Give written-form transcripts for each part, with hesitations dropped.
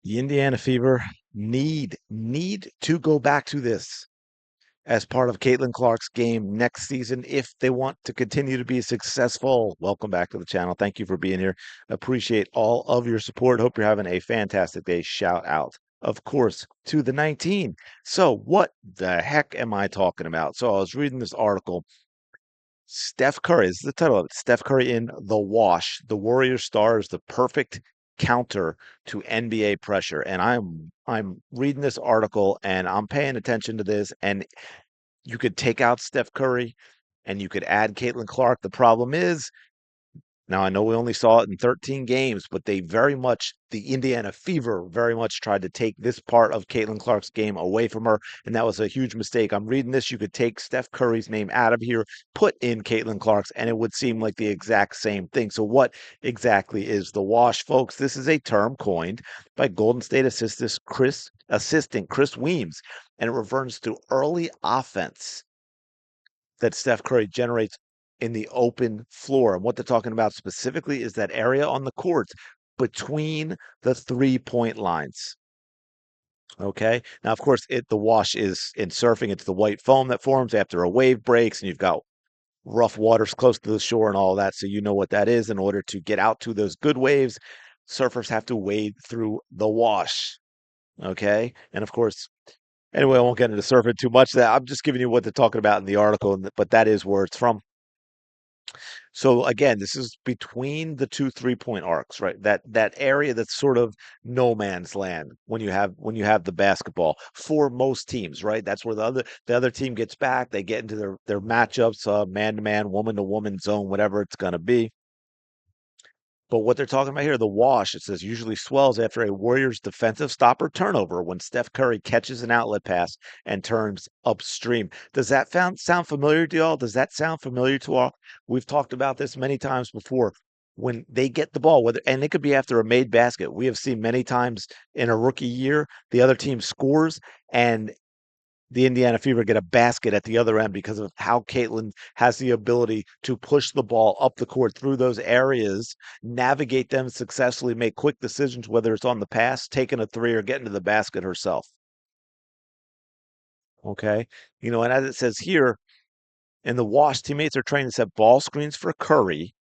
The Indiana Fever need to go back to this as part of Caitlin Clark's game next season if they want to continue to be successful. Welcome back to the channel. Thank you for being here. Appreciate all of your support. Hope you're having a fantastic day. Shout out, of course, to the 19. So, what the heck am I talking about? So, I was reading this article. Steph Curry, this is the title of it. Steph Curry in The Wash. The Warrior Star is the perfect counter to NBA pressure. And I'm reading this article and I'm paying attention to this. And you could take out Steph Curry and you could add Caitlin Clark. The problem is now I know we only saw it in 13 games, but they very much, the Indiana Fever very much tried to take this part of Caitlin Clark's game away from her, and that was a huge mistake. I'm reading this. You could take Steph Curry's name out of here, put in Caitlin Clark's, and it would seem like the exact same thing. So what exactly is the wash, folks? This is a term coined by Golden State assistant Chris Weems, and it refers to early offense that Steph Curry generates in the open floor. And what they're talking about specifically is that area on the court between the 3-point lines. Okay. Now, of course, the wash is in surfing. It's the white foam that forms after a wave breaks, and you've got rough waters close to the shore and all that. So you know what that is. In order to get out to those good waves, surfers have to wade through the wash. Okay. And of course, anyway, I won't get into surfing too much. That I'm just giving you what they're talking about in the article, but that is where it's from. So again, this is between the two 3-point arcs, right? That area that's sort of no man's land when you have the basketball for most teams, right? That's where the other team gets back. They get into their matchups, man to man, woman to woman zone, whatever it's going to be. But what they're talking about here, the wash, it says usually swells after a Warriors defensive stop or turnover when Steph Curry catches an outlet pass and turns upstream. Does that sound familiar to y'all? Does that sound familiar to all? We've talked about this many times before. When they get the ball, whether and it could be after a made basket. We have seen many times in a rookie year, the other team scores and the Indiana Fever get a basket at the other end because of how Caitlin has the ability to push the ball up the court through those areas, navigate them successfully, make quick decisions, whether it's on the pass, taking a three, or getting to the basket herself. Okay. And as it says here, in the wash, teammates are trained to set ball screens for Curry.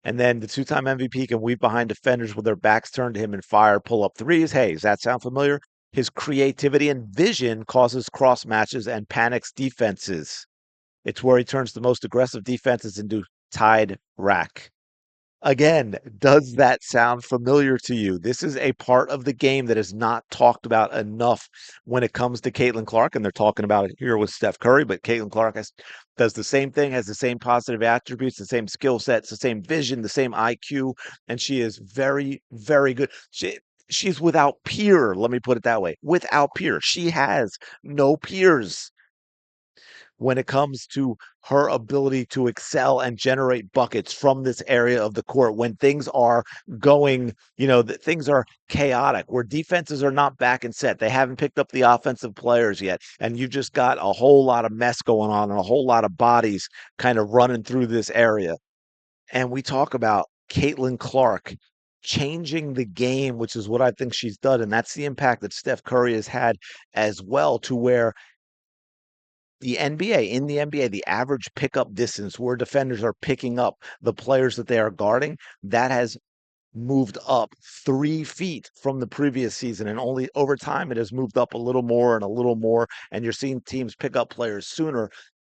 And then the two-time MVP can weave behind defenders with their backs turned to him and fire pull-up threes. Hey, does that sound familiar? His creativity and vision causes cross matches and panics defenses. It's where he turns the most aggressive defenses into tied rack. Again, does that sound familiar to you? This is a part of the game that is not talked about enough when it comes to Caitlin Clark, and they're talking about it here with Steph Curry, but Caitlin Clark does the same thing, has the same positive attributes, the same skill sets, the same vision, the same IQ, and she is very, very good. She's without peer, let me put it that way. Without peer. She has no peers when it comes to her ability to excel and generate buckets from this area of the court when things are going, things are chaotic, where defenses are not back and set. They haven't picked up the offensive players yet. And you've just got a whole lot of mess going on and a whole lot of bodies kind of running through this area. And we talk about Caitlin Clark changing the game, which is what I think she's done. And that's the impact that Steph Curry has had as well, to where in the NBA, the average pickup distance where defenders are picking up the players that they are guarding, that has moved up 3 feet from the previous season. And only over time, it has moved up a little more and a little more. And you're seeing teams pick up players sooner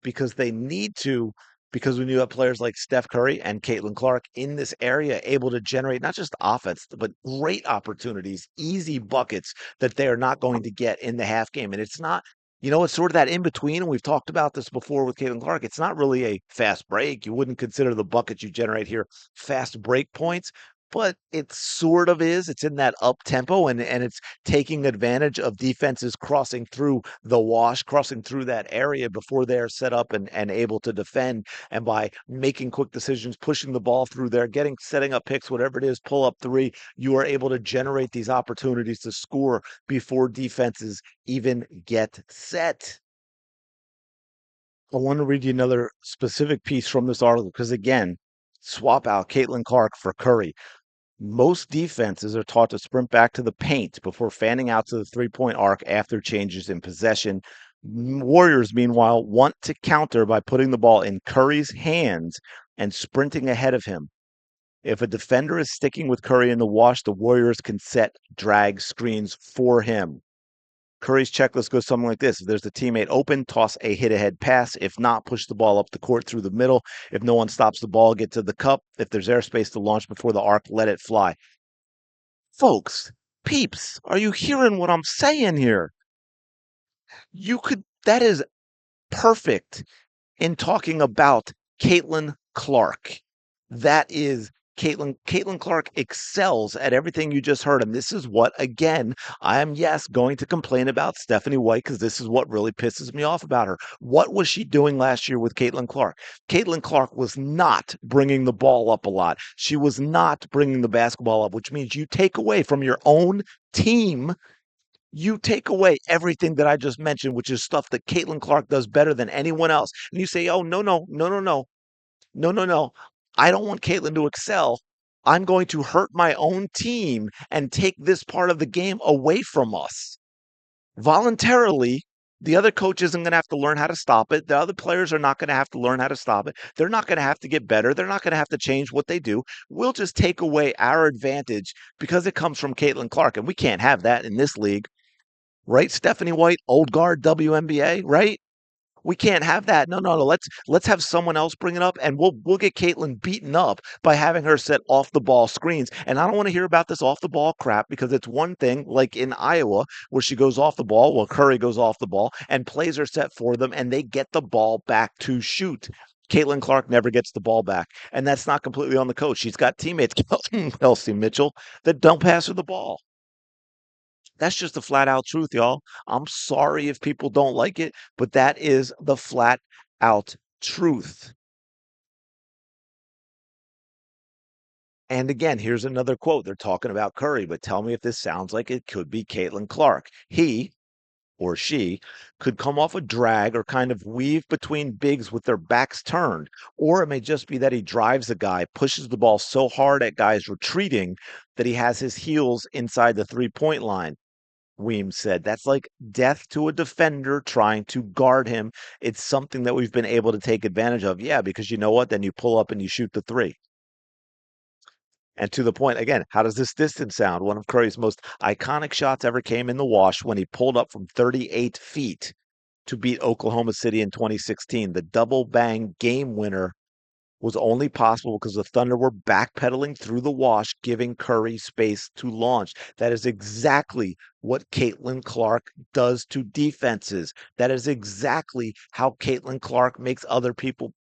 because they need to, because when you have players like Steph Curry and Caitlin Clark in this area, able to generate not just offense, but great opportunities, easy buckets that they are not going to get in the half game. And it's not, it's sort of that in between. And we've talked about this before with Caitlin Clark. It's not really a fast break. You wouldn't consider the buckets you generate here fast break points, but it sort of is. It's in that up tempo, and it's taking advantage of defenses crossing through the wash, crossing through that area before they're set up and able to defend. And by making quick decisions, pushing the ball through there, setting up picks, whatever it is, pull up three, you are able to generate these opportunities to score before defenses even get set. I want to read you another specific piece from this article because, again, swap out Caitlin Clark for Curry. Most defenses are taught to sprint back to the paint before fanning out to the three-point arc after changes in possession. Warriors, meanwhile, want to counter by putting the ball in Curry's hands and sprinting ahead of him. If a defender is sticking with Curry in the wash, the Warriors can set drag screens for him. Curry's checklist goes something like this. If there's a teammate open, toss a hit ahead pass. If not, push the ball up the court through the middle. If no one stops the ball, get to the cup. If there's airspace to launch before the arc, let it fly. Folks, peeps, are you hearing what I'm saying here? That is perfect in talking about Caitlin Clark. That is Caitlin. Caitlin Clark excels at everything you just heard. And this is what, again, I am, yes, going to complain about Stephanie White because this is what really pisses me off about her. What was she doing last year with Caitlin Clark? Caitlin Clark was not bringing the ball up a lot. She was not bringing the basketball up, which means you take away from your own team, you take away everything that I just mentioned, which is stuff that Caitlin Clark does better than anyone else. And you say, oh, no, no, no, no, no, no, no, no. I don't want Caitlin to excel. I'm going to hurt my own team and take this part of the game away from us voluntarily. The other coach isn't going to have to learn how to stop it. The other players are not going to have to learn how to stop it. They're not going to have to get better. They're not going to have to change what they do. We'll just take away our advantage because it comes from Caitlin Clark. And we can't have that in this league. Right, Stephanie White, old guard WNBA, right? We can't have that. No, no, no. Let's have someone else bring it up, and we'll get Caitlin beaten up by having her set off the ball screens. And I don't want to hear about this off the ball crap because it's one thing, like in Iowa, where she goes off the ball, well, Curry goes off the ball, and plays are set for them, and they get the ball back to shoot. Caitlin Clark never gets the ball back, and that's not completely on the coach. She's got teammates, Kelsey Mitchell, that don't pass her the ball. That's just the flat out truth, y'all. I'm sorry if people don't like it, but that is the flat out truth. And again, here's another quote. They're talking about Curry, but tell me if this sounds like it could be Caitlin Clark. He or she could come off a drag or kind of weave between bigs with their backs turned. Or it may just be that he drives a guy, pushes the ball so hard at guys retreating that he has his heels inside the 3-point line. Weems said. That's like death to a defender trying to guard him. It's something that we've been able to take advantage of. Yeah, because you know what? Then you pull up and you shoot the three. And to the point, again, how does this distance sound? One of Curry's most iconic shots ever came in the wash when he pulled up from 38 feet to beat Oklahoma City in 2016. The double bang game winner was only possible because the Thunder were backpedaling through the wash, giving Curry space to launch. That is exactly what Caitlin Clark does to defenses. That is exactly how Caitlin Clark makes other people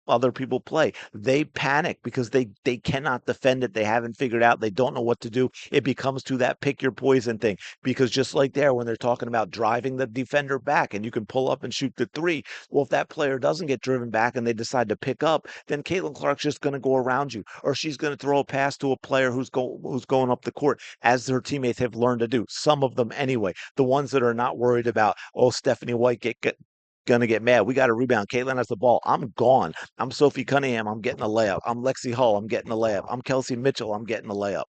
play. They panic because they cannot defend it. They haven't figured out. They don't know what to do. It becomes to that pick your poison thing. Because just like there, when they're talking about driving the defender back and you can pull up and shoot the three, well, if that player doesn't get driven back and they decide to pick up, then Caitlin Clark's just going to go around you, or she's going to throw a pass to a player who's going up the court, as their teammates have learned to do. Some of them anyway. The ones that are not worried about, oh, Stephanie White gonna get mad. We got a rebound. Caitlin has the ball. I'm gone. I'm Sophie Cunningham. I'm getting a layup. I'm Lexi Hull. I'm getting a layup. I'm Kelsey Mitchell. I'm getting a layup.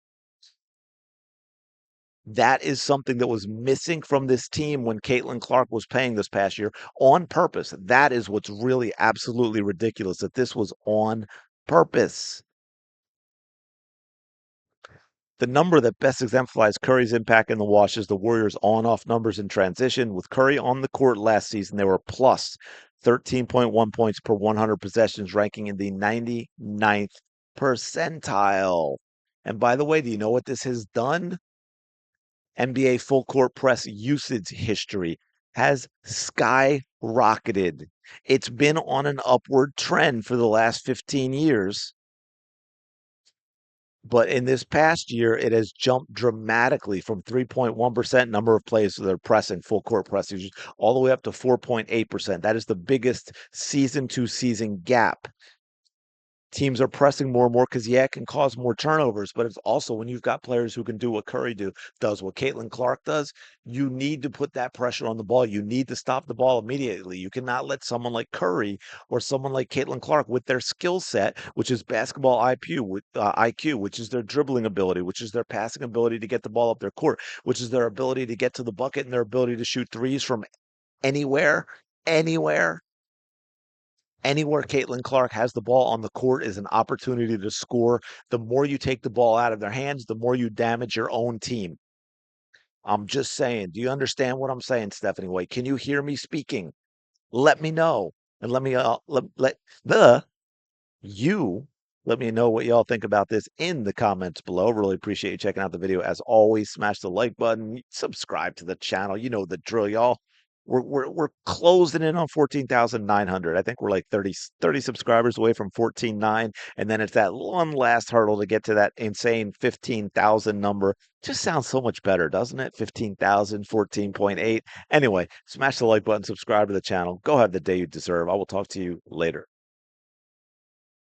That is something that was missing from this team when Caitlin Clark was playing this past year on purpose. That is what's really absolutely ridiculous, that this was on purpose. The number that best exemplifies Curry's impact in the wash is the Warriors' on-off numbers in transition. With Curry on the court last season, they were plus 13.1 points per 100 possessions, ranking in the 99th percentile. And by the way, do you know what this has done? NBA full court press usage history has skyrocketed. It's been on an upward trend for the last 15 years. But in this past year, it has jumped dramatically from 3.1% number of plays that are pressing, full court press users, all the way up to 4.8%. That is the biggest season to season gap. Teams are pressing more and more because, yeah, it can cause more turnovers, but it's also when you've got players who can do what does, what Caitlin Clark does, you need to put that pressure on the ball. You need to stop the ball immediately. You cannot let someone like Curry or someone like Caitlin Clark with their skill set, which is basketball IQ, which is their dribbling ability, which is their passing ability to get the ball up their court, which is their ability to get to the bucket and their ability to shoot threes from anywhere, anywhere anywhere Caitlin Clark has the ball on the court is an opportunity to score. The more you take the ball out of their hands, the more you damage your own team. I'm just saying. Do you understand what I'm saying, Stephanie White? Can you hear me speaking? Let me know. And let me let the you let me know what y'all think about this in the comments below. Really appreciate you checking out the video. As always, smash the like button, subscribe to the channel. You know the drill, y'all. We're closing in on 14,900. I think we're like 30 subscribers away from 14.9, and then it's that one last hurdle to get to that insane 15,000 number. Just sounds so much better, doesn't it? 15,000, 14.8. Anyway, smash the like button, subscribe to the channel. Go have the day you deserve. I will talk to you later.